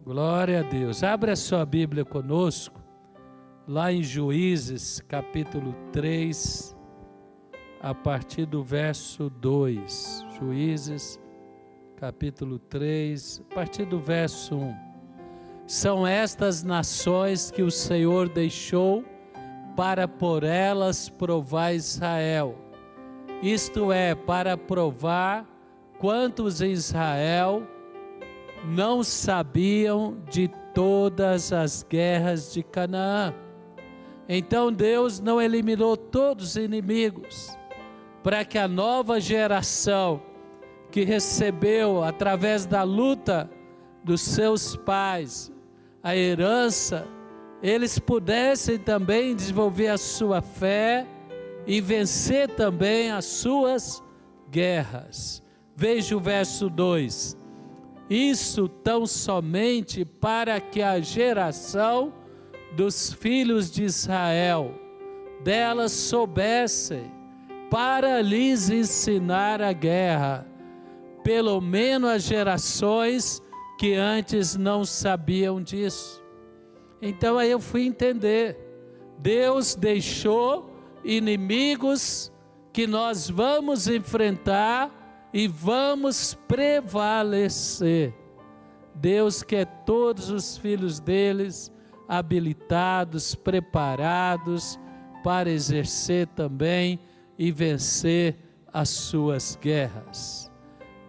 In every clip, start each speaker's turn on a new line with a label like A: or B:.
A: Glória a Deus. Abre a sua Bíblia conosco, lá em Juízes, capítulo 3, a partir do verso 2. Juízes, capítulo 3, a partir do verso 1. São estas nações que o Senhor deixou para por elas provar Israel. Isto é, para provar quantos em Israel não sabiam de todas as guerras de Canaã. Então Deus não eliminou todos os inimigos, para que a nova geração que recebeu através da luta dos seus pais a herança, eles pudessem também desenvolver a sua fé e vencer também as suas guerras. Veja o verso 2. Isso tão somente para que a geração dos filhos de Israel delas soubessem, para lhes ensinar a guerra, pelo menos as gerações que antes não sabiam disso. Então aí eu fui entender, Deus deixou inimigos que nós vamos enfrentar e vamos prevalecer. Deus quer todos os filhos deles habilitados, preparados para exercer também e vencer as suas guerras.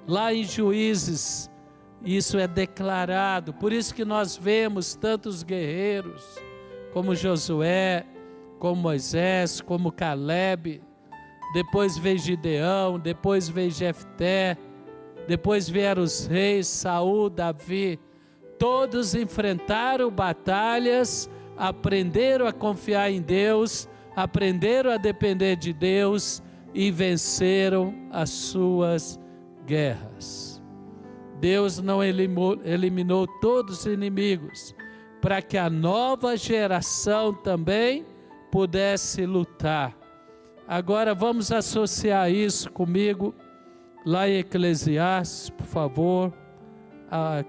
A: Lá em Juízes, isso é declarado, por isso que nós vemos tantos guerreiros, como Josué, como Moisés, como Caleb, depois veio Gideão, depois veio Jefté, depois vieram os reis, Saul, Davi, todos enfrentaram batalhas, aprenderam a confiar em Deus, aprenderam a depender de Deus e venceram as suas guerras. Deus não eliminou todos os inimigos, para que a nova geração também pudesse lutar. Agora vamos associar isso comigo, lá em Eclesiastes, por favor,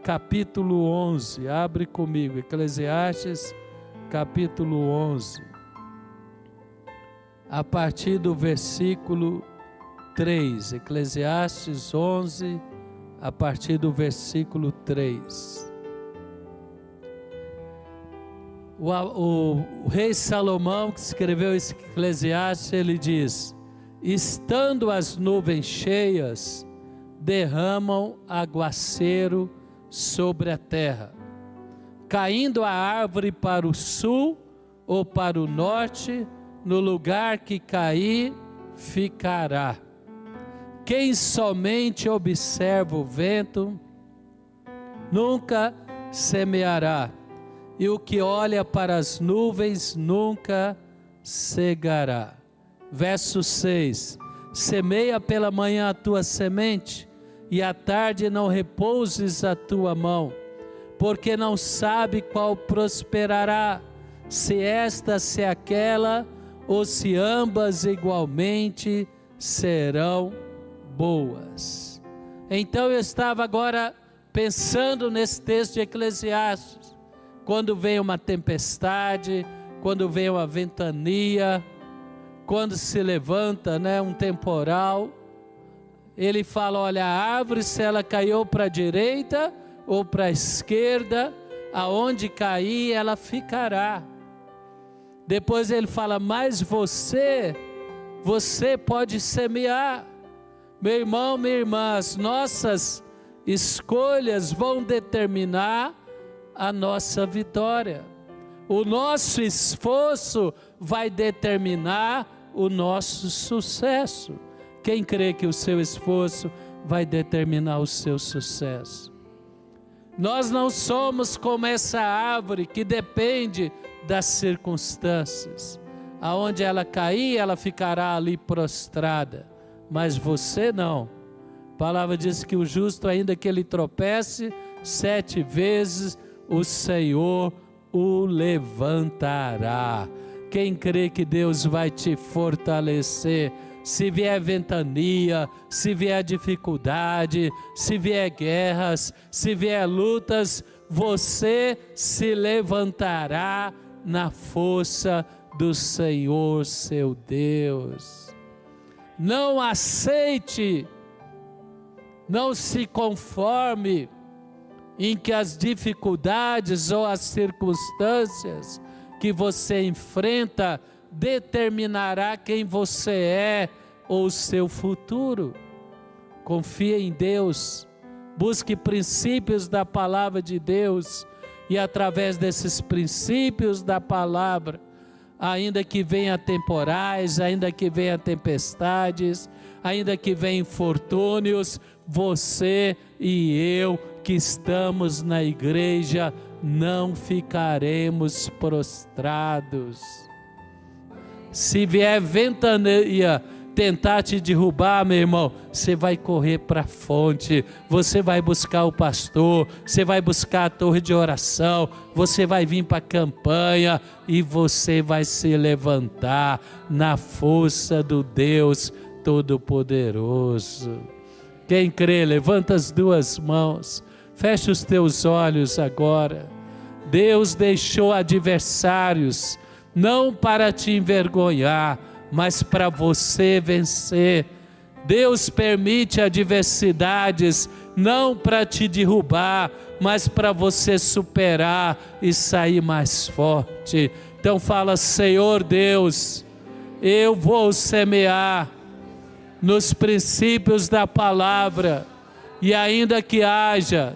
A: capítulo 11, abre comigo, Eclesiastes, capítulo 11, a partir do versículo 3, Eclesiastes 11, a partir do versículo 3. O rei Salomão, que escreveu esse Eclesiastes, ele diz: estando as nuvens cheias, derramam aguaceiro sobre a terra, caindo a árvore para o sul ou para o norte, no lugar que cair, ficará. Quem somente observa o vento, nunca semeará, e o que olha para as nuvens nunca cegará. Verso 6. Semeia pela manhã a tua semente, e à tarde não repouses a tua mão, porque não sabe qual prosperará, se esta, se aquela, ou se ambas igualmente serão boas. Então eu estava agora pensando nesse texto de Eclesiastes, quando vem uma tempestade, quando vem uma ventania, quando se levanta, um temporal, ele fala, olha, a árvore, se ela caiu para a direita ou para a esquerda, aonde cair ela ficará. Depois ele fala, mas você pode semear. Meu irmão, minha irmã, as nossas escolhas vão determinar a nossa vitória. O nosso esforço vai determinar o nosso sucesso. Quem crê que o seu esforço vai determinar o seu sucesso? Nós não somos como essa árvore que depende das circunstâncias. Aonde ela cair, ela ficará ali prostrada. Mas você não. A palavra diz que o justo, ainda que ele tropece 7 vezes, o Senhor o levantará. Quem crê que Deus vai te fortalecer, se vier ventania, se vier dificuldade, se vier guerras, se vier lutas, você se levantará na força do Senhor seu Deus. Não aceite, não se conforme em que as dificuldades ou as circunstâncias que você enfrenta determinará quem você é ou o seu futuro. Confie em Deus, busque princípios da palavra de Deus e através desses princípios da palavra, ainda que venha temporais, ainda que venha tempestades, ainda que venha infortúnios, você e eu que estamos na igreja não ficaremos prostrados. Se vier ventania tentar te derrubar, meu irmão, você vai correr para a fonte, você vai buscar o pastor, você vai buscar a torre de oração, você vai vir para a campanha e você vai se levantar na força do Deus Todo-Poderoso. Quem crê, levanta as duas mãos, fecha os teus olhos agora. Deus deixou adversários, não para te envergonhar, mas para você vencer. Deus permite adversidades, não para te derrubar, mas para você superar e sair mais forte. Então fala: Senhor Deus, eu vou semear nos princípios da palavra, e ainda que haja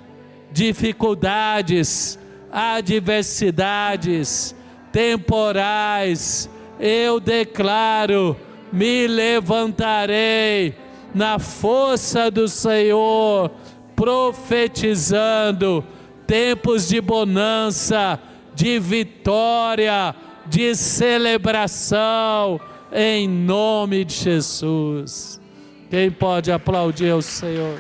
A: dificuldades, adversidades temporais, eu declaro, me levantarei na força do Senhor, profetizando tempos de bonança, de vitória, de celebração, em nome de Jesus. Quem pode aplaudir ao Senhor?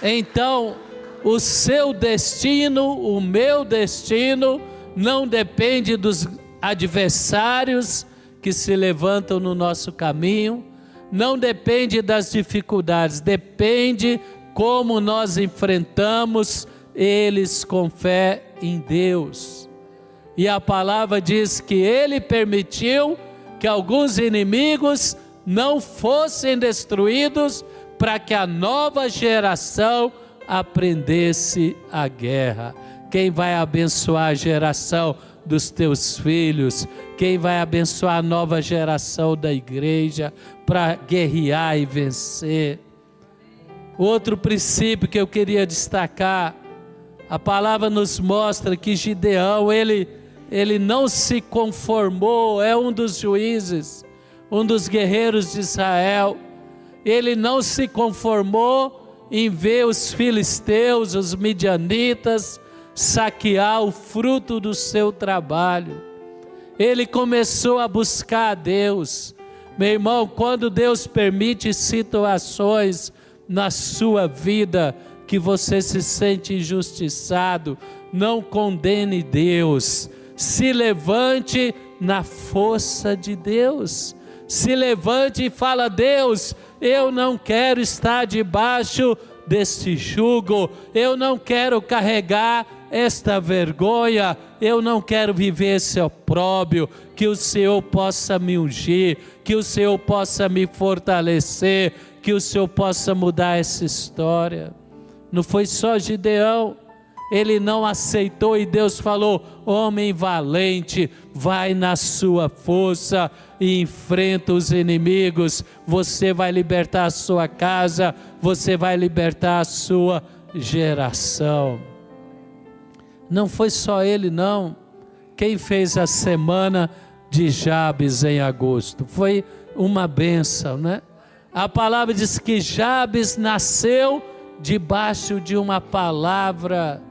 A: Então, o seu destino, o meu destino, não depende dos adversários que se levantam no nosso caminho, não depende das dificuldades, depende como nós enfrentamos eles com fé em Deus. E a palavra diz que Ele permitiu que alguns inimigos não fossem destruídos para que a nova geração aprendesse a guerra. Quem vai abençoar a geração dos teus filhos? Quem vai abençoar a nova geração da igreja para guerrear e vencer? Outro princípio que eu queria destacar, a palavra nos mostra que Gideão, ele não se conformou, é um dos juízes, um dos guerreiros de Israel. Ele não se conformou em ver os filisteus, os midianitas, saquear o fruto do seu trabalho. Ele começou a buscar a Deus. Meu irmão, quando Deus permite situações na sua vida que você se sente injustiçado, não condene Deus. Se levante na força de Deus. Se levante e fala: Deus, eu não quero estar debaixo deste jugo, eu não quero carregar esta vergonha, eu não quero viver esse opróbrio. Que o Senhor possa me ungir, que o Senhor possa me fortalecer, que o Senhor possa mudar essa história. Não foi só Gideão, ele não aceitou e Deus falou: homem valente, vai na sua força e enfrenta os inimigos, você vai libertar a sua casa, você vai libertar a sua geração. Não foi só ele não, quem fez a semana de Jabes em agosto, foi uma bênção, né? A palavra diz que Jabes nasceu debaixo de uma palavra,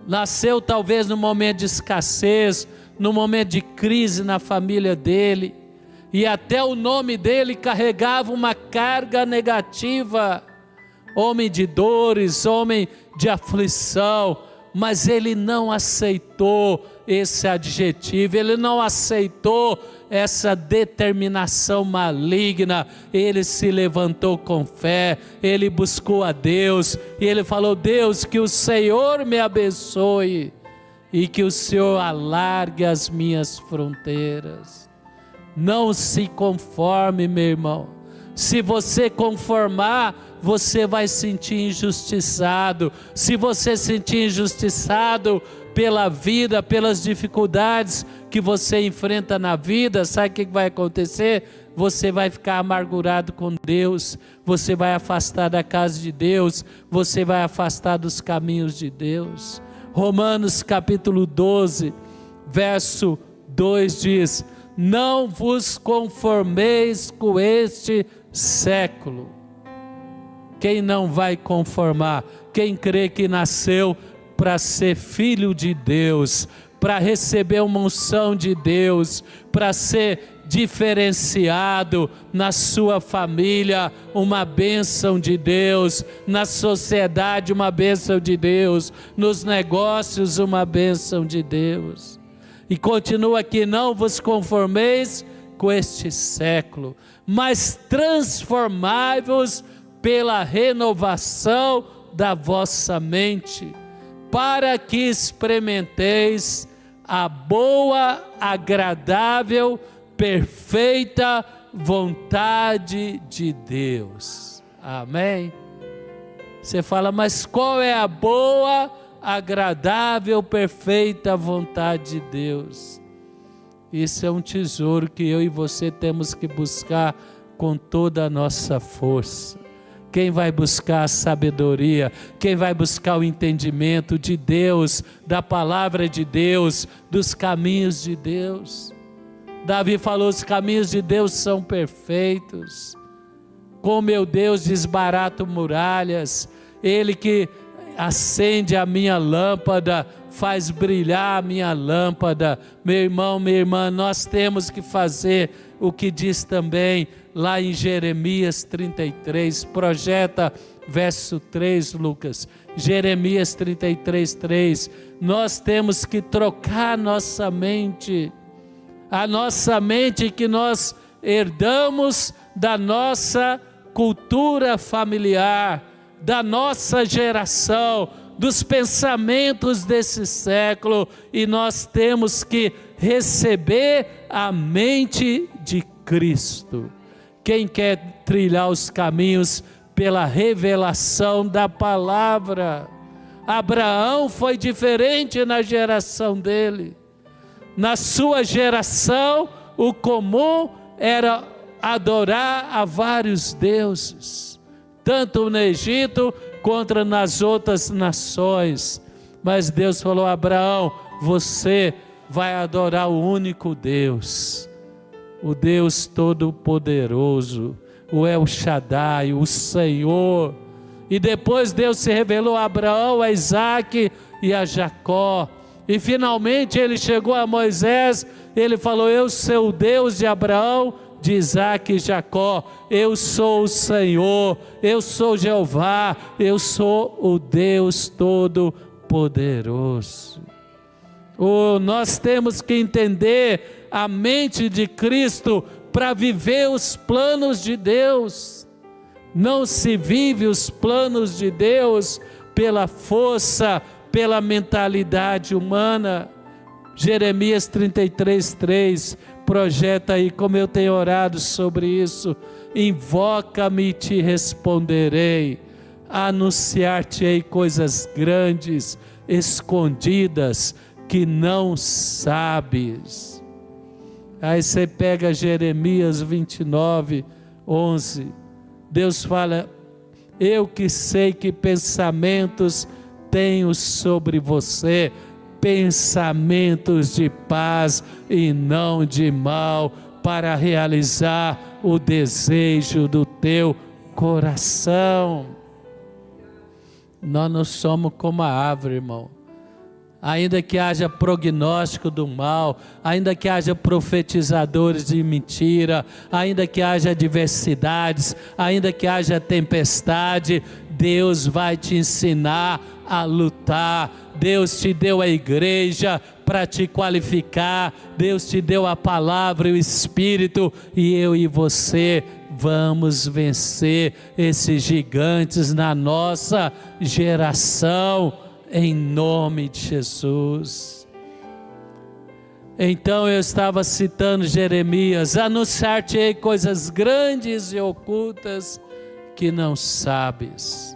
A: nasceu talvez no momento de escassez, no momento de crise na família dele, e até o nome dele carregava uma carga negativa, homem de dores, homem de aflição, mas ele não aceitou esse adjetivo, ele não aceitou essa determinação maligna, ele se levantou com fé, ele buscou a Deus, e ele falou: Deus, que o Senhor me abençoe, e que o Senhor alargue as minhas fronteiras. Não se conforme, meu irmão. Se você conformar, você vai sentir injustiçado. Se você sentir injustiçado pela vida, pelas dificuldades que você enfrenta na vida, sabe o que vai acontecer? Você vai ficar amargurado com Deus, você vai afastar da casa de Deus, você vai afastar dos caminhos de Deus. Romanos capítulo 12, verso 2 diz: não vos conformeis com este século. Quem não vai conformar? Quem crê que nasceu para ser filho de Deus, para receber uma unção de Deus, para ser diferenciado na sua família, uma bênção de Deus, na sociedade uma bênção de Deus, nos negócios uma bênção de Deus. E continua aqui: não vos conformeis com este século, mas transformai-vos pela renovação da vossa mente, para que experimenteis a boa, agradável, perfeita vontade de Deus. Amém? Você fala: mas qual é a boa, agradável, perfeita vontade de Deus? Isso é um tesouro que eu e você temos que buscar com toda a nossa força. Quem vai buscar a sabedoria, quem vai buscar o entendimento de Deus, da palavra de Deus, dos caminhos de Deus. Davi falou: os caminhos de Deus são perfeitos. Com meu Deus desbarato muralhas. Ele que acende a minha lâmpada, faz brilhar a minha lâmpada. Meu irmão, minha irmã, nós temos que fazer o que diz também lá em Jeremias 33, projeta verso 3, Lucas. Jeremias 33, 3. Nós temos que trocar nossa mente, a nossa mente que nós herdamos da nossa cultura familiar, da nossa geração, dos pensamentos desse século, e nós temos que receber a mente de Cristo. Quem quer trilhar os caminhos pela revelação da palavra? Abraão foi diferente na geração dele. Na sua geração, o comum era adorar a vários deuses, tanto no Egito quanto nas outras nações. Mas Deus falou: Abraão, você vai adorar o único Deus, o Deus Todo-Poderoso, o El Shaddai, o Senhor. E depois Deus se revelou a Abraão, a Isaac e a Jacó. E finalmente ele chegou a Moisés, ele falou: eu sou o Deus de Abraão, de Isaac e Jacó, eu sou o Senhor, eu sou Jeová, eu sou o Deus Todo-Poderoso. Nós temos que entender a mente de Cristo para viver os planos de Deus. Não se vive os planos de Deus pela força, pela mentalidade humana. Jeremias 33, 3, projeta aí, como eu tenho orado sobre isso: invoca-me e te responderei, anunciar-te-ei coisas grandes, escondidas, que não sabes. Aí você pega Jeremias 29, 11, Deus fala: eu que sei que pensamentos tenho sobre você, pensamentos de paz e não de mal, para realizar o desejo do teu coração. Nós não somos como a árvore, irmão. Ainda que haja prognóstico do mal, ainda que haja profetizadores de mentira, ainda que haja adversidades, ainda que haja tempestade, Deus vai te ensinar a lutar. Deus te deu a igreja para te qualificar. Deus te deu a palavra e o Espírito, e eu e você vamos vencer esses gigantes na nossa geração, em nome de Jesus. Então eu estava citando Jeremias: anunciar-te-ei coisas grandes e ocultas que não sabes.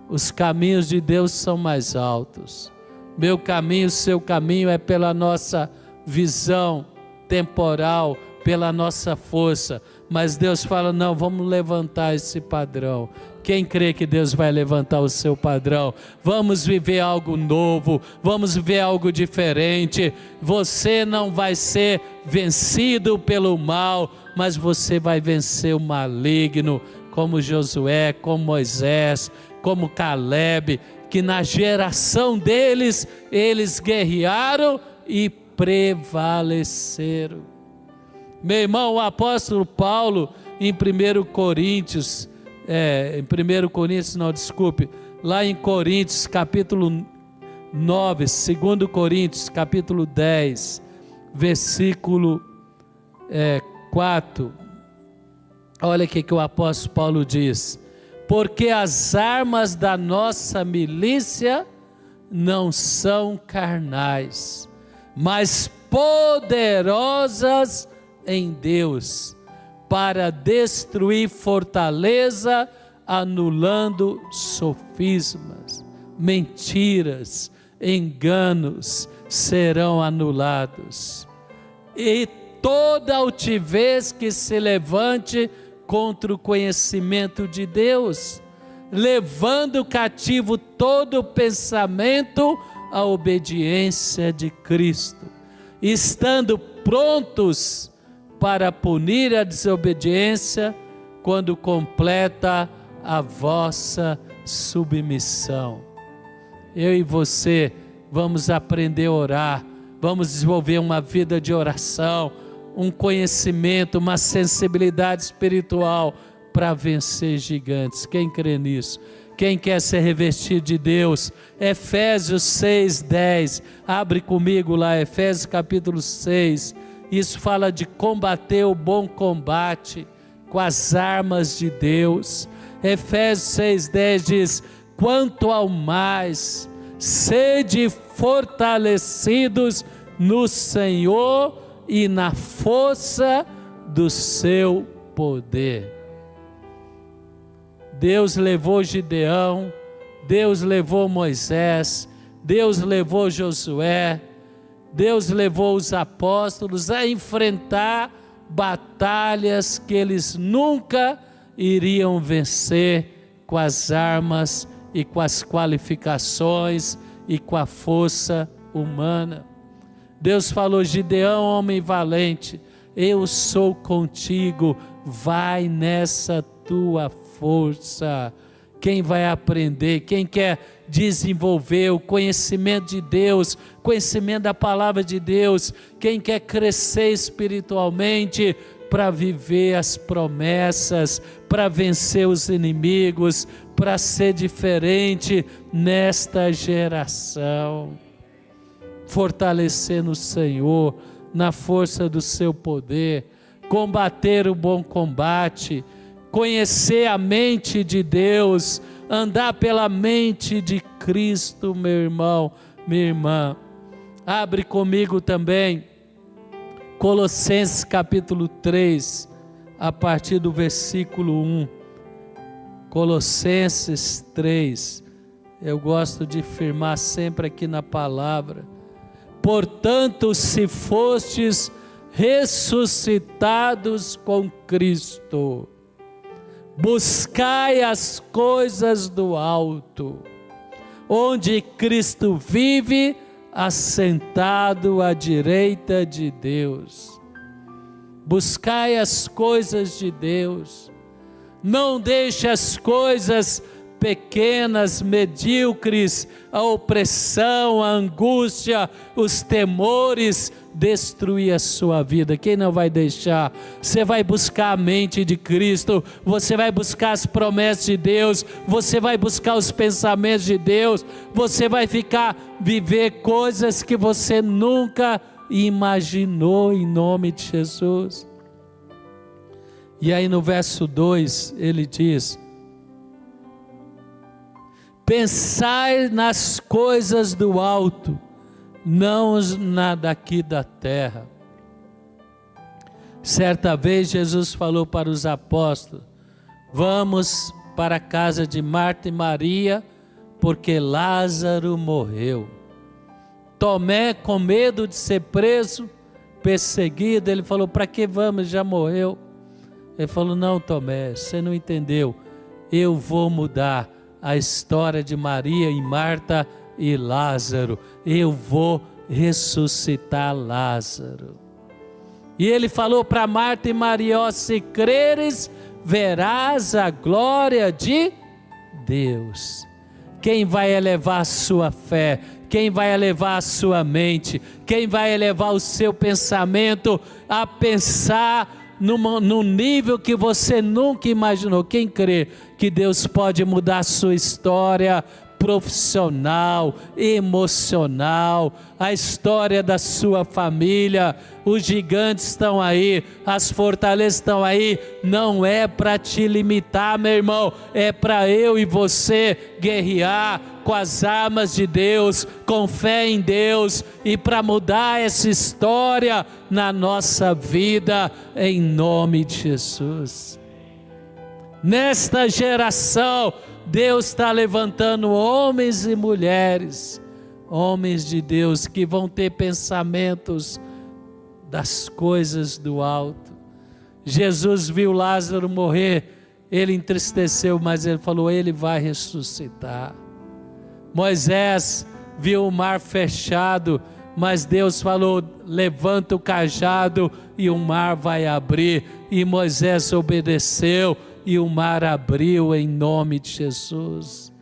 A: Os caminhos de Deus são mais altos. Meu caminho, seu caminho é pela nossa visão temporal, pela nossa força. Mas Deus fala: não, vamos levantar esse padrão. Quem crê que Deus vai levantar o seu padrão? Vamos viver algo novo, vamos viver algo diferente. Você não vai ser vencido pelo mal, mas você vai vencer o maligno, como Josué, como Moisés, como Caleb, que na geração deles, eles guerrearam e prevaleceram. Meu irmão, o apóstolo Paulo, em 1 Coríntios, lá em Coríntios, capítulo 9, 2 Coríntios, capítulo 10, versículo 4, olha o que o apóstolo Paulo diz: porque as armas da nossa milícia não são carnais, mas poderosas em Deus, para destruir fortaleza, anulando sofismas, mentiras, enganos serão anulados, e toda altivez que se levante contra o conhecimento de Deus, levando cativo todo pensamento à obediência de Cristo, estando prontos para punir a desobediência quando completa a vossa submissão. Eu e você vamos aprender a orar, vamos desenvolver uma vida de oração, um conhecimento, uma sensibilidade espiritual para vencer gigantes. Quem crê nisso? Quem quer ser revestido de Deus? Efésios 6:10, abre comigo lá, Efésios capítulo 6, isso fala de combater o bom combate com as armas de Deus. Efésios 6:10 diz: quanto ao mais, sede fortalecidos no Senhor e na força do seu poder. Deus levou Gideão, Deus levou Moisés, Deus levou Josué, Deus levou os apóstolos a enfrentar batalhas que eles nunca iriam vencer com as armas e com as qualificações e com a força humana. Deus falou: Gideão, homem valente, eu sou contigo, vai nessa tua força. Quem vai aprender, quem quer desenvolver o conhecimento de Deus, conhecimento da palavra de Deus, quem quer crescer espiritualmente para viver as promessas, para vencer os inimigos, para ser diferente nesta geração, fortalecer no Senhor, na força do seu poder, combater o bom combate, conhecer a mente de Deus, andar pela mente de Cristo. Meu irmão, minha irmã, abre comigo também Colossenses capítulo 3, a partir do versículo 1. Colossenses 3, eu gosto de firmar sempre aqui na palavra: portanto, se fostes ressuscitados com Cristo, buscai as coisas do alto, onde Cristo vive, assentado à direita de Deus. Buscai as coisas de Deus, não deixe as coisas pequenas, medíocres, a opressão, a angústia, os temores, destruir a sua vida. Quem não vai deixar? Você vai buscar a mente de Cristo, você vai buscar as promessas de Deus, você vai buscar os pensamentos de Deus, você vai viver coisas que você nunca imaginou, em nome de Jesus. E aí no verso 2 ele diz: pensai nas coisas do alto, não na daqui da terra. Certa vez Jesus falou para os apóstolos: vamos para a casa de Marta e Maria, porque Lázaro morreu. Tomé, com medo de ser preso, perseguido, ele falou: para que vamos? Já morreu. Ele falou: não, Tomé, você não entendeu. Eu vou mudar a história de Maria e Marta e Lázaro. Eu vou ressuscitar Lázaro. E ele falou para Marta e Maria: ó, se creres, verás a glória de Deus. Quem vai elevar a sua fé? Quem vai elevar a sua mente? Quem vai elevar o seu pensamento a pensar num nível que você nunca imaginou? Quem crê que Deus pode mudar a sua história profissional, emocional, a história da sua família? Os gigantes estão aí, as fortalezas estão aí. Não é para te limitar, meu irmão, é para eu e você guerrear com as armas de Deus, com fé em Deus, e para mudar essa história na nossa vida, em nome de Jesus. Nesta geração, Deus está levantando homens e mulheres, homens de Deus, que vão ter pensamentos das coisas do alto. Jesus viu Lázaro morrer, ele entristeceu, mas ele falou: ele vai ressuscitar. Moisés viu o mar fechado, mas Deus falou: levanta o cajado e o mar vai abrir. E Moisés obedeceu e o mar abriu, em nome de Jesus.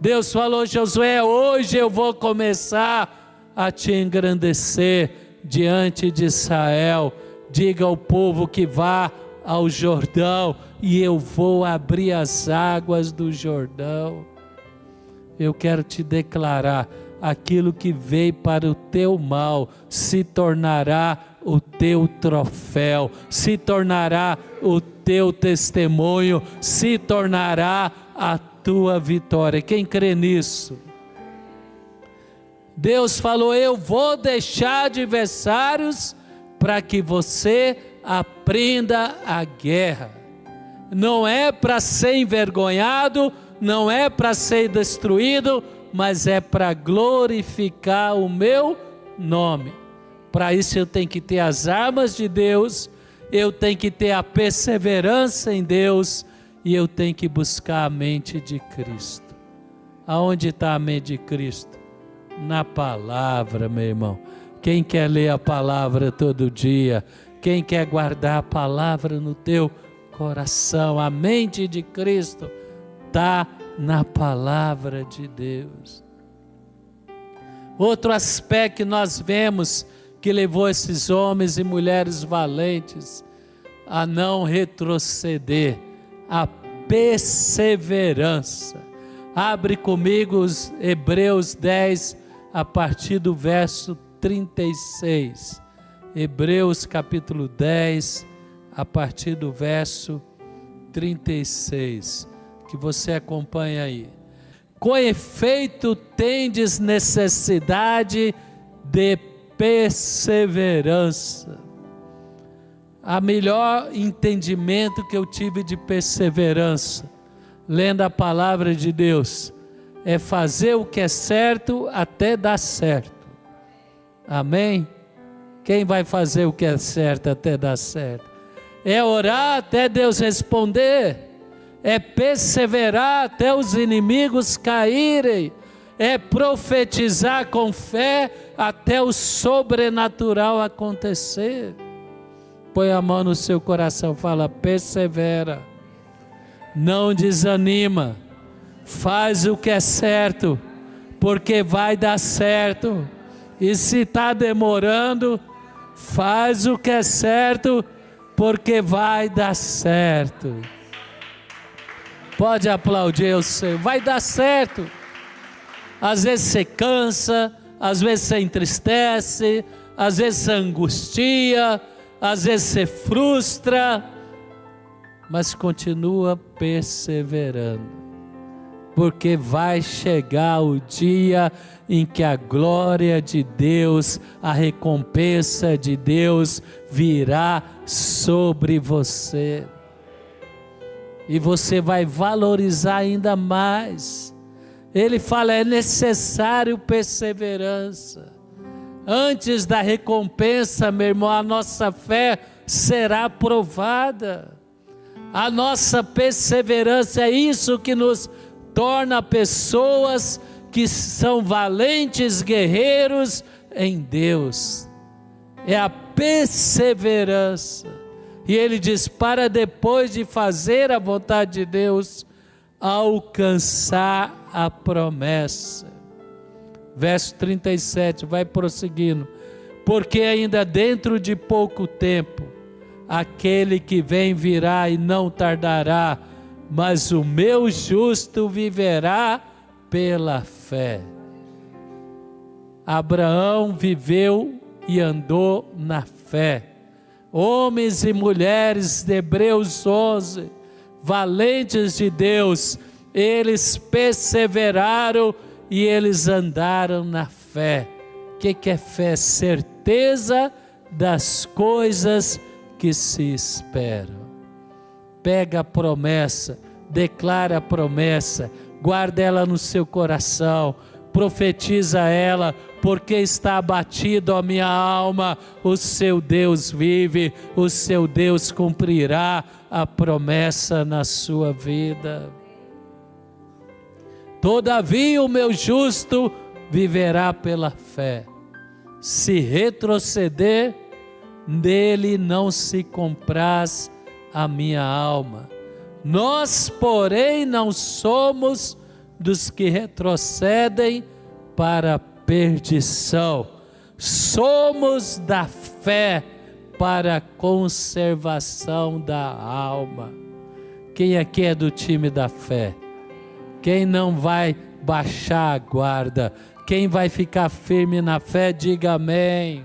A: Deus falou: Josué, hoje eu vou começar a te engrandecer diante de Israel. Diga ao povo que vá ao Jordão e eu vou abrir as águas do Jordão. Eu quero te declarar: aquilo que veio para o teu mal se tornará o teu troféu, se tornará o teu testemunho, se tornará a tua vitória. Quem crê nisso? Deus falou: eu vou deixar adversários para que você aprenda a guerra. Não é para ser envergonhado, não é para ser destruído, mas é para glorificar o meu nome. Para isso eu tenho que ter as armas de Deus, eu tenho que ter a perseverança em Deus, e eu tenho que buscar a mente de Cristo. Aonde está a mente de Cristo? Na palavra, meu irmão. Quem quer ler a palavra todo dia? Quem quer guardar a palavra no teu coração? A mente de Cristo está na palavra de Deus. Outro aspecto que nós vemos que levou esses homens e mulheres valentes a não retroceder: a perseverança. Abre comigo os Hebreus 10, a partir do verso 36. Hebreus capítulo 10, a partir do verso 36. Que você acompanha aí. Com efeito tendes necessidade de perseverança. A melhor entendimento que eu tive de perseverança, lendo a palavra de Deus, é fazer o que é certo até dar certo. Amém? Quem vai fazer o que é certo até dar certo? É orar até Deus responder. É perseverar até os inimigos caírem, é profetizar com fé até o sobrenatural acontecer. Põe a mão no seu coração, fala: persevera, não desanima, faz o que é certo, porque vai dar certo. E se está demorando, faz o que é certo, porque vai dar certo. Pode aplaudir o Senhor, vai dar certo. Às vezes você cansa, às vezes você entristece, às vezes você angustia, às vezes você frustra, mas continua perseverando, porque vai chegar o dia em que a glória de Deus, a recompensa de Deus virá sobre você, e você vai valorizar ainda mais. Ele fala, é necessário perseverança. Antes da recompensa, meu irmão, a nossa fé será provada. A nossa perseverança é isso que nos torna pessoas que são valentes guerreiros em Deus. É a perseverança. E ele diz, para depois de fazer a vontade de Deus, alcançar a promessa. Verso 37, vai prosseguindo. Porque ainda dentro de pouco tempo, aquele que vem virá e não tardará, mas o meu justo viverá pela fé. Abraão viveu e andou na fé. Homens e mulheres de Hebreus 11, valentes de Deus, eles perseveraram e eles andaram na fé. O que é fé? Certeza das coisas que se esperam. Pega a promessa, declara a promessa, guarda ela no seu coração, profetiza ela, porque está abatido a minha alma, o seu Deus vive, o seu Deus cumprirá a promessa na sua vida. Todavia o meu justo viverá pela fé. Se retroceder, nele não se compraz a minha alma. Nós, porém, não somos dos que retrocedem para a perdição. Somos da fé para a conservação da alma. Quem aqui é do time da fé? Quem não vai baixar a guarda? Quem vai ficar firme na fé, diga amém.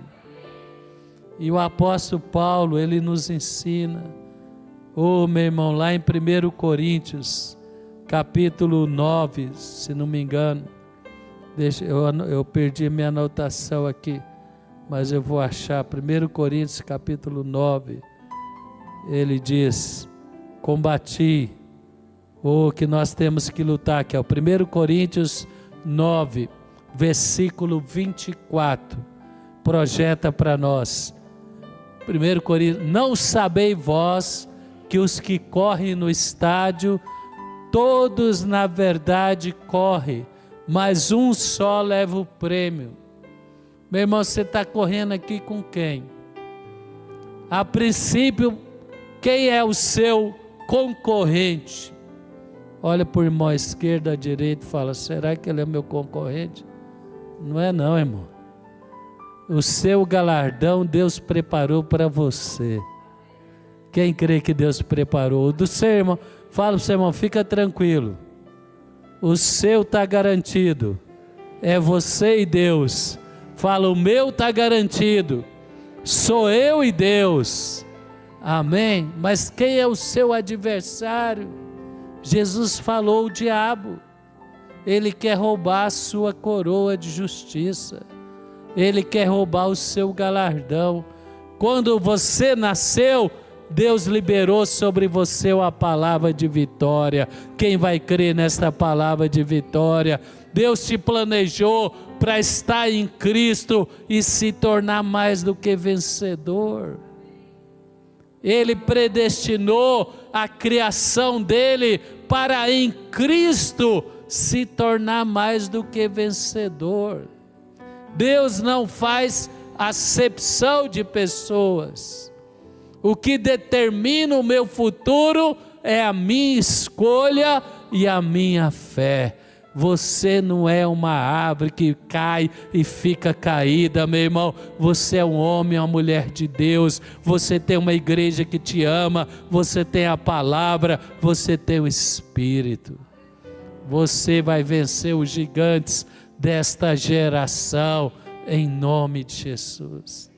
A: E o apóstolo Paulo, ele nos ensina, meu irmão, lá em 1 Coríntios, capítulo 9, se não me engano, eu perdi minha anotação aqui, mas eu vou achar, 1 Coríntios, capítulo 9, ele diz, combati, que nós temos que lutar, que é o 1 Coríntios 9, versículo 24, projeta para nós, 1 Coríntios, não sabeis vós que os que correm no estádio, todos na verdade correm, mas um só leva o prêmio. Meu irmão, você está correndo aqui com quem? A princípio, quem é o seu concorrente? Olha para o irmão à esquerda, à direita e fala, será que ele é meu concorrente? Não é não, irmão. O seu galardão Deus preparou para você. Quem crê que Deus preparou? Do seu irmão, fala para o seu irmão, fica tranquilo. O seu está garantido. É você e Deus. Fala, o meu está garantido. Sou eu e Deus. Amém? Mas quem é o seu adversário? Jesus falou, o diabo. Ele quer roubar a sua coroa de justiça. Ele quer roubar o seu galardão. Quando você nasceu, Deus liberou sobre você a palavra de vitória. Quem vai crer nesta palavra de vitória? Deus te planejou para estar em Cristo e se tornar mais do que vencedor. Ele predestinou a criação dele para em Cristo se tornar mais do que vencedor. Deus não faz acepção de pessoas. O que determina o meu futuro é a minha escolha e a minha fé. Você não é uma árvore que cai e fica caída, meu irmão. Você é um homem, uma mulher de Deus. Você tem uma igreja que te ama. Você tem a palavra. Você tem o Espírito. Você vai vencer os gigantes desta geração, em nome de Jesus.